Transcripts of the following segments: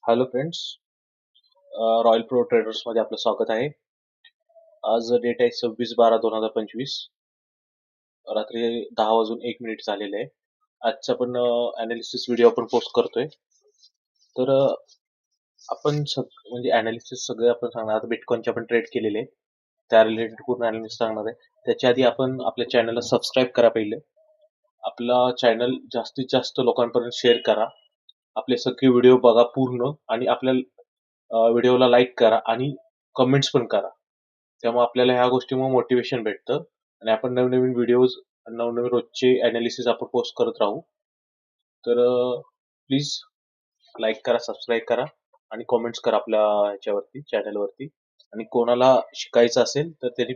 Hello friends, royal pro traders मध्ये आपलं स्वागत आहे. आज डेट आहे 26/12/2025. रात्री 10:01 झालेले आहे. आजचा पण अनालिसिस व्हिडिओ आपण पोस्ट करतोय. तर आपण म्हणजे अनालिसिस सगळे आपण सांगणार. आता बिटकॉइनचे आपण ट्रेड केलेले, त्या रिलेटेड पूर्ण अनालिसिस सांगणार आहे. त्याच्या आधी आपण आपल्या चॅनलला सबस्क्राईब करा पहिले. आपला चॅनल जास्तीत जास्त लोकांपर्यंत शेअर करा. आपले सगळे व्हिडिओ बघा पूर्ण आणि आपल्या व्हिडिओला लाईक करा आणि कमेंट्स पण करा. त्यामुळे आपल्याला ह्या गोष्टीमुळे मोटिवेशन भेटतं आणि आपण नवनवीन व्हिडिओज, नवनवीन रोजचे अनालिसिस आपण पोस्ट करत राहू. तर प्लीज लाईक करा, सबस्क्राईब करा आणि कमेंट्स करा आपल्या ह्याच्यावरती, चॅनलवरती. आणि कोणाला शिकायचं असेल तर त्यांनी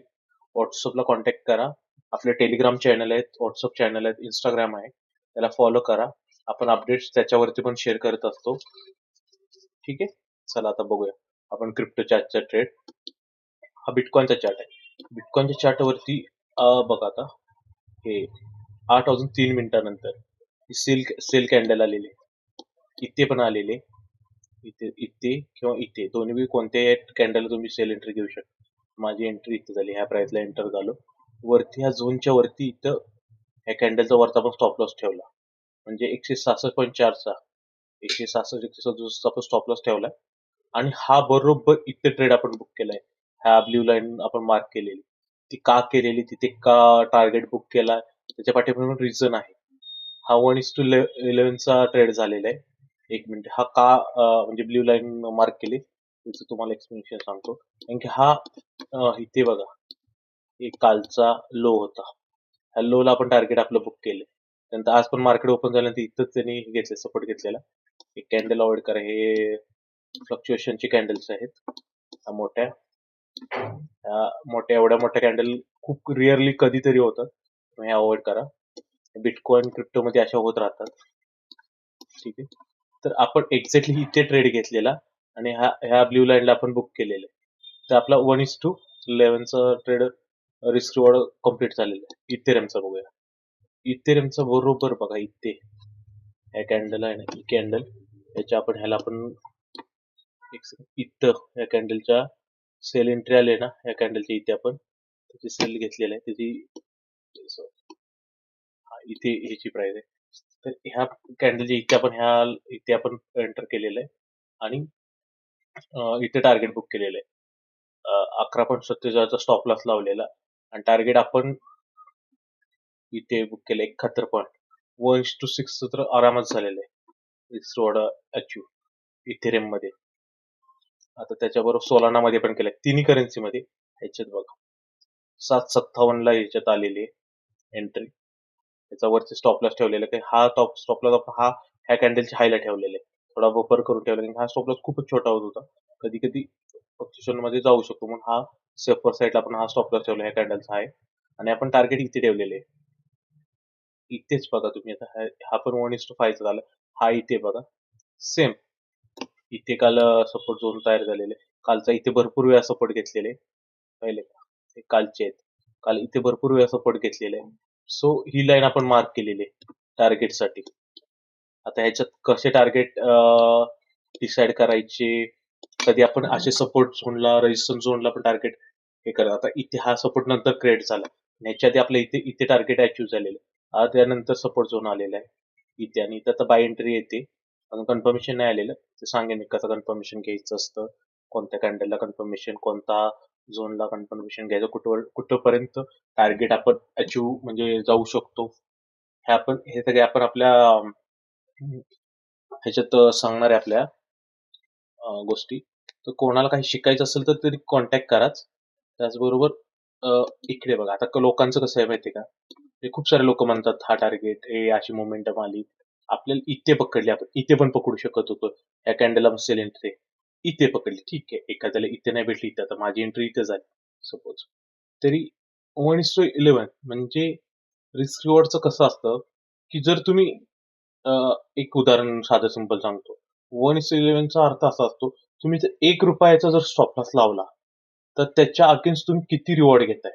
व्हॉट्सअपला कॉन्टॅक्ट करा. आपले टेलिग्राम चॅनल आहेत, व्हॉट्सअप चॅनल आहेत, इंस्टाग्राम आहे, त्याला फॉलो करा. आपण अपडेट्स त्याच्यावरती पण शेअर करत असतो. ठीक आहे, चला आता बघूया आपण क्रिप्टो चार्टचा ट्रेड. हा बिटकॉइनचा चार्ट आहे. बिटकॉइनच्या चार्टवरती बघा आता हे 8:03 सेल कॅन्डल आलेले, इथे पण आलेले, इथे किंवा इथे दोन्ही कोणत्याही कॅन्डल तुम्ही सेल एंट्री घेऊ शकता. माझी एंट्री इथे झाली, ह्या प्राइसला एंटर झालो. वरती ह्या झोनच्या वरती इथं ह्या कॅन्डलचा वरचा पण स्टॉप लॉस ठेवला, म्हणजे 166.4चा 166-167 आपण स्टॉप लॉस ठेवला. आणि हा बरोबर इथे ट्रेड आपण बुक केलाय. ह्या ब्ल्यू लाईन आपण मार्क केलेली, ती का केलेली, तिथे का टार्गेट बुक केला, त्याच्या पाठीमागे रिझन आहे. हा 1:11चा ट्रेड झालेला आहे. एक मिनिट, हा का म्हणजे ब्ल्यू लाईन मार्क केली त्याचं तुम्हाला एक्सप्लेनेशन सांगतो. कारण की हा इथे बघा, एक कालचा लो होता, ह्या लो ला आपण टार्गेट आपलं बुक केलं. त्यानंतर आज पण मार्केट ओपन झाल्यानंतर इथंच त्यांनी घेतले, सपोर्ट घेतलेला. एक कॅन्डल अवॉइड करा, हे फ्लक्च्युएशनचे कॅन्डल्स आहेत. मोठ्या एवढ्या मोठ्या कॅन्डल खूप रिअरली कधीतरी होतात, हे अवॉइड करा. बिटकॉइन क्रिप्टो मध्ये अशा होत राहतात. ठीक आहे, तर आपण एक्झॅक्टली इथे ट्रेड घेतलेला आणि ह्या ब्ल्यू लाईनला आपण बुक केलेलं. तर आपला 1:11चा ट्रेड रिस्क रिवॉर्ड कम्प्लीट झालेला आहे. इथेरियमचा बघूया. इथेरियमचा बरोबर बघा, इथे ह्या कॅन्डल आहे ना, ही कॅन्डल, याच्या आपण ह्याला आपण इथं ह्या कॅन्डलच्या सेल एंट्री आले ना, ह्या कॅन्डलच्या इथे आपण त्याची सेल घेतलेला आहे, त्याची इथे ह्याची प्राइस आहे. तर ह्या कॅन्डलच्या इथे आपण एंटर केलेलं आहे आणि इथे टार्गेट बुक केलेलं आहे. 11.47चा स्टॉप लॉस लावलेला आणि टार्गेट आपण इथे बुक केलं 71 पॉईंट. 1:6 तर आरामात झालेलं आहे रिस्क रिवॉर्ड अचीव इथेरियम मध्ये. आता त्याच्याबरोबर सोलाना मध्ये पण केलंय, तिन्ही करन्सी मध्ये. ह्याच्यात बघा 7:57 ला ह्याच्यात आलेली एंट्री, त्याचा वरती स्टॉप लॉस ठेवलेला आहे. हा टॉप स्टॉप लॉस हा ह्या कॅन्डलच्या हायला ठेवलेला आहे, थोडा बफर करून ठेवला. हा स्टॉप लॉस खूपच छोटा होत होता, कधी कधी फ्लक्च्युएशन मध्ये जाऊ शकतो, म्हणून हा सेफर साईडला आपण हा स्टॉप लॉस ठेवला ह्या कॅन्डलचा आहे. आणि आपण टार्गेट इथे ठेवलेले आहे. इथेच बघा तुम्ही, आता हा पण 1:5 झाला. हा इथे बघा सेम, इथे काल सपोर्ट झोन तयार झालेले. कालचा इथे भरपूर वेळा सपोर्ट घेतलेले, पहिले हे कालचे आहेत. काल इथे भरपूर वेळा सपोर्ट घेतलेले आहे. सो ही लाईन आपण मार्क केलेली आहे टार्गेट साठी. आता ह्याच्यात कसे टार्गेट डिसाइड करायचे, कधी आपण असे सपोर्ट झोनला, रेजिस्टन्स झोनला पण टार्गेट हे करा. आता इथे हा सपोर्ट नंतर क्रिएट झाला, ह्याच्या आधी आपल्या इथे टार्गेट अचीव झालेलं. त्यानंतर सपोर्ट झोन आलेला आहे इथे, आणि इथं आता बाय एंट्री येते. अजून कन्फर्मेशन नाही आलेलं, ते सांगेन मी कसं कन्फर्मेशन घ्यायचं असतं, कोणत्या कॅन्डलला कन्फर्मेशन, कोणता झोनला कन्फर्मेशन घ्यायचं, कुठपर्यंत टार्गेट आपण अचीव म्हणजे जाऊ शकतो, हे सगळे आपण आपल्या ह्याच्यात सांगणार आहे आपल्या गोष्टी. तर कोणाला काही शिकायचं असेल तर तरी कॉन्टॅक्ट कराच. त्याचबरोबर इकडे बघा, आता लोकांचं कसं आहे माहितीये का, हे खूप सारे लोक म्हणतात हा टार्गेट, हे अशी मोमेंटम आली, आपल्याला इथे पकडली, आपण इथे पण पकडू शकत होतो. ह्या कॅन्डलला सेल एंट्री इथे पकडली, ठीक आहे. एखाद्याला इथे नाही भेटली, इथे आता माझी एंट्री इथे झाली सपोज, तरी 1:11 म्हणजे रिस्क रिवॉर्डचं कसं असतं की जर तुम्ही एक उदाहरण साधं सिंपल सांगतो. 1:11चा अर्थ असा असतो, तुम्ही जर ₹1 जर स्टॉप लॉस लावला तर त्याच्या अगेन्स्ट तुम्ही किती रिवॉर्ड घेताय.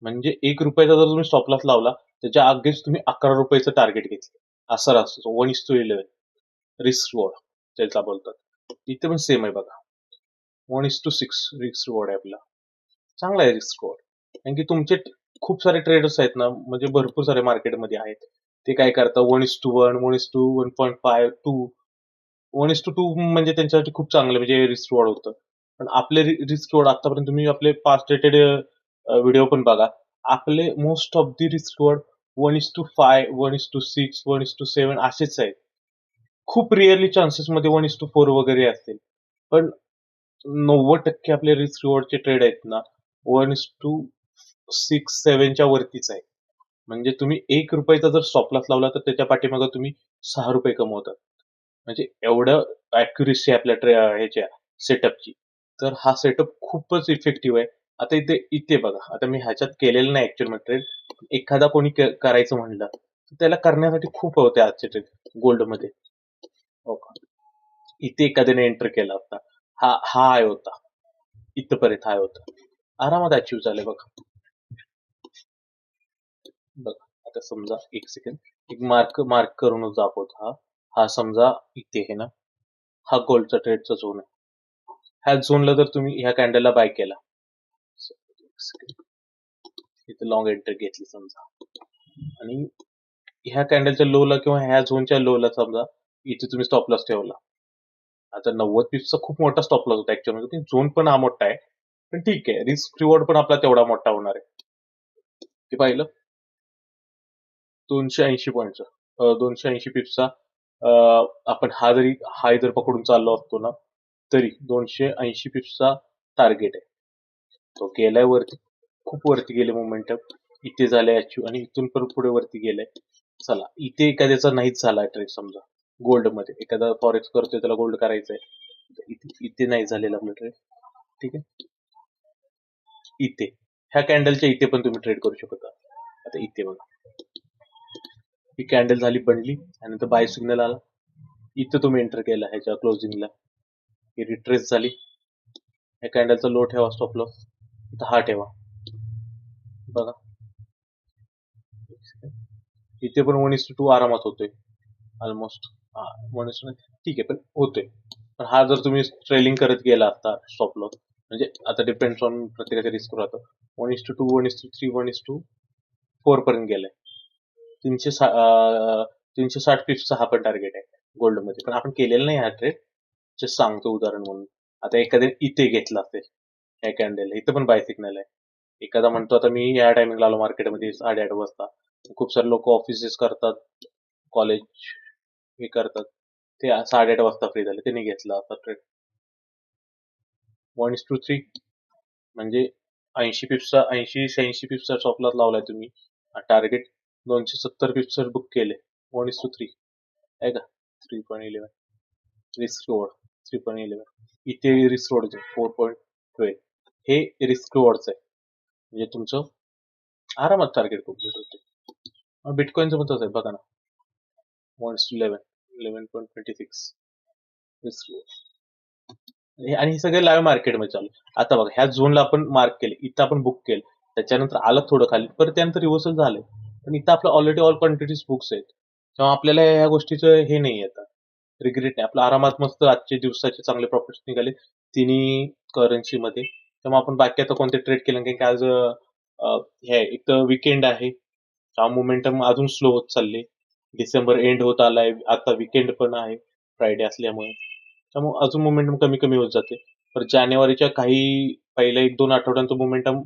म्हणजे ₹1 जर तुम्ही स्टॉप लॉस लावला, त्याच्या अगेन्स्ट तुम्ही ₹11चं टार्गेट घेतलं, असं असतो 1:11 रिस्क रिवॉर्ड त्याला बोलतात. इथे पण सेम आहे बघा, 1:6 रिस्क रिवॉर्ड आहे आपला. चांगला आहे रिस्क रिवॉर्ड. कारण की तुमचे खूप सारे ट्रेडर्स आहेत ना, म्हणजे भरपूर सारे मार्केटमध्ये आहेत. ते काय करतात 1:1, 1:1.5, 2, 1:2 म्हणजे त्यांच्यासाठी खूप चांगलं म्हणजे रिस्क रिवॉर्ड होतं. पण आपले रिस्क रिवॉर्ड आतापर्यंत तुम्ही आपले पास्ट डेटेड व्हिडिओ पण बघा. आपले most of the risk reward 1:5, 1:6, 1:7 असेच आहेत. खूप रेअरली चान्सेसमध्ये 1:4 वगैरे असतील. पण 90% आपले रिस्क रिवॉर्डचे ट्रेड आहेत ना 1:6-7च्या वरतीच आहे. म्हणजे तुम्ही ₹1 जर स्टॉप लॉस लावला तर त्याच्या पाठीमागे तुम्ही ₹6 कमवतात. म्हणजे एवढं ॲक्युरसी आपल्या ह्याच्या सेटअपची. तर हा सेटअप खूपच इफेक्टिव्ह आहे. आता इथे बघा. आता मी ह्याच्यात केलेलं नाही ॲक्चुअल ट्रेड. एखादा कोणी करायचं म्हणलं, तर त्याला करण्यासाठी खूप होते आजचे ट्रेड गोल्डमध्ये. हो का? इथे एखाद्याने एंटर केला होता. हा हाय होता. इथपर्यंत हाय होता. आरामात अचीव्ह झाले बघा. बघा आता समजा एक सेकंड, एक मार्क करूनच दाखवतो हा. हा समजा इथे आहे ना, हा गोल्डचा ट्रेडचा झोन आहे. ह्या झोनला जर तुम्ही ह्या कॅन्डलला बाय केला, इथे लॉंग एंट्री घेतली समजा आणि ह्या कॅन्डलच्या लोला किंवा ह्या झोनच्या लोला समजा इथे तुम्ही स्टॉप लॉस ठेवला. आता 90 पिप्सचा खूप मोठा स्टॉप लॉस होता ऍक्च्युअली, झोन पण हा मोठा आहे. पण ठीक आहे, रिस्क रिवॉर्ड पण आपला तेवढा मोठा होणार आहे. ते पाहिलं 280 पॉईंटचा, 280 पिप्सचा आपण हा जरी हाय जर पकडून चाललो असतो ना, तरी 280 पिप्सचा टार्गेट आहे. तो गेलाय वरती, खूप वरती गेले मोमेंटम. इथे झाले अचीव आणि इथून पण पुढे वरती गेलाय. चला इथे एखाद्याचा नाहीच झाला ट्रेड समजा गोल्डमध्ये, एखादा फॉरेक्स करतोय त्याला गोल्ड करायचंय, इथे नाही झालेला आपला ट्रेड. ठीक आहे, इथे ह्या कॅन्डलच्या इथे पण तुम्ही ट्रेड करू शकता. आता इथे बघा, ही कॅन्डल झाली बनली आणि नंतर बाय सिग्नल आला, इथं तुम्ही एंटर केला ह्याच्या क्लोजिंगला, ही रिट्रेस झाली. ह्या कॅन्डलचा लो ठेवा स्टॉप लॉस, इथं हा ठेवा बघा. इथे पण 1:2 आरामात होतोय ऑलमोस्ट. हा 1:2 ठीक आहे, पण होतोय. पण हा जर तुम्ही ट्रेलिंग करत गेला असता स्टॉप लॉस, म्हणजे आता डिपेंड्स ऑन प्रत्येकाच्या रिस्क राहतं. 1:2, 1:3, 1:4 पर्यंत गेलाय. 360 पिप्सचा हा पण टार्गेट आहे गोल्डमध्ये, पण आपण केलेला नाही हा ट्रेड. जस्ट सांगतो उदाहरण म्हणून. आता एखाद्या इथे घेतला असेल ह्या कॅन्डल, इथं पण बाय सिग्नल आहे. एखादा म्हणतो आता मी या टायमिंगला आलो मार्केटमध्ये 8:30 वाजता. खूप सारे लोक ऑफिसेस करतात, कॉलेज हे करतात, ते 8:30 वाजता फ्री झाले, त्यांनी घेतला आता ट्रेड. 1:3 म्हणजे 80-86 पिप्सचा स्टॉप लॉस लावलाय तुम्ही, टार्गेट 270 पिप्स बुक केले. 1:3 आहे का, 3.11 रिस्क रिवॉर्ड, 3.11 इथे रिस्क रिवॉर्ड 4.12. हे रिस्क रिवॉर्डच आहे, म्हणजे तुमचं आरामात टार्गेट कम्प्लीट होते. बिटकॉइनचं पण तसं आहे बघा ना, 1:11, 11.26 रिस्क रिवॉर्ड. आणि हे सगळे लाईव्ह मार्केटमध्ये चालू. आता बघा ह्या झोनला आपण मार्क केले, इथं आपण बुक केलं, त्याच्यानंतर आलं थोडं खाली, परत त्यानंतर रिव्हर्सल झालंय. पण इथं आपलं ऑलरेडी ऑल क्वांटिटीज बुक्स आहेत, तेव्हा आपल्याला ह्या गोष्टीचं हे नाही येतं, रिग्रेट नाही. आपलं आरामात मस्त आजचे दिवसाचे चांगले प्रॉफिट्स निघाले तिन्ही करन्सीमध्ये. त्यामुळे आपण बाकी आता कोणते ट्रेड केलं नाही, की आज हे एक तर विकेंड आहे, हा मोमेंटम अजून स्लो होत चालले. डिसेंबर एंड होत आलाय, आता विकेंड पण आहे फ्रायडे असल्यामुळे, त्यामुळे अजून मोमेंटम कमी कमी होत जाते. तर जानेवारीच्या काही पहिल्या 1-2 आठवड्यांचं मोमेंटम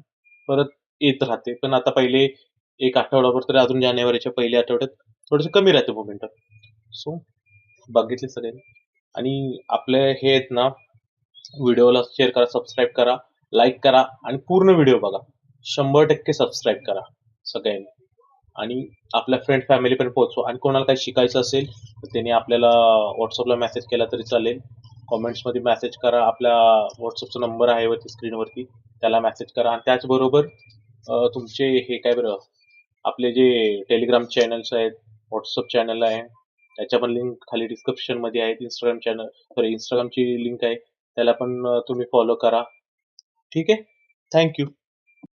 परत येत राहते, पण आता पहिले एक आठवडाभर तर अजून जानेवारीच्या पहिल्या आठवड्यात थोडंसं कमी राहते मोमेंटम. सो बघितले सगळ्यांनी. आणि आपले हे आहेत ना, व्हिडिओला शेअर करा, सबस्क्राईब करा, लाईक करा आणि पूर्ण व्हिडिओ बघा. 100% सबस्क्राईब करा सगळ्यांनी. आणि आपल्या फ्रेंड फॅमिली पण पोहोचवा. आणि कोणाला काही शिकायचं असेल तर त्यांनी आपल्याला व्हॉट्सअपला मेसेज केला तरी चालेल. कॉमेंट्समध्ये मेसेज करा. आपल्या व्हॉट्सअपचा नंबर आहे वरती स्क्रीनवरती, त्याला मेसेज करा. आणि त्याचबरोबर तुमचे हे काय बरं, आपले जे टेलिग्राम चॅनल्स आहेत, व्हॉट्सअप चॅनल आहे, त्याच्या पण लिंक खाली डिस्क्रिप्शन मध्ये आहेत. इंस्टाग्राम चॅनल, सॉरी इंस्टाग्रामची लिंक आहे, त्याला पण तुम्ही फॉलो करा. ठीक आहे, थँक्यू.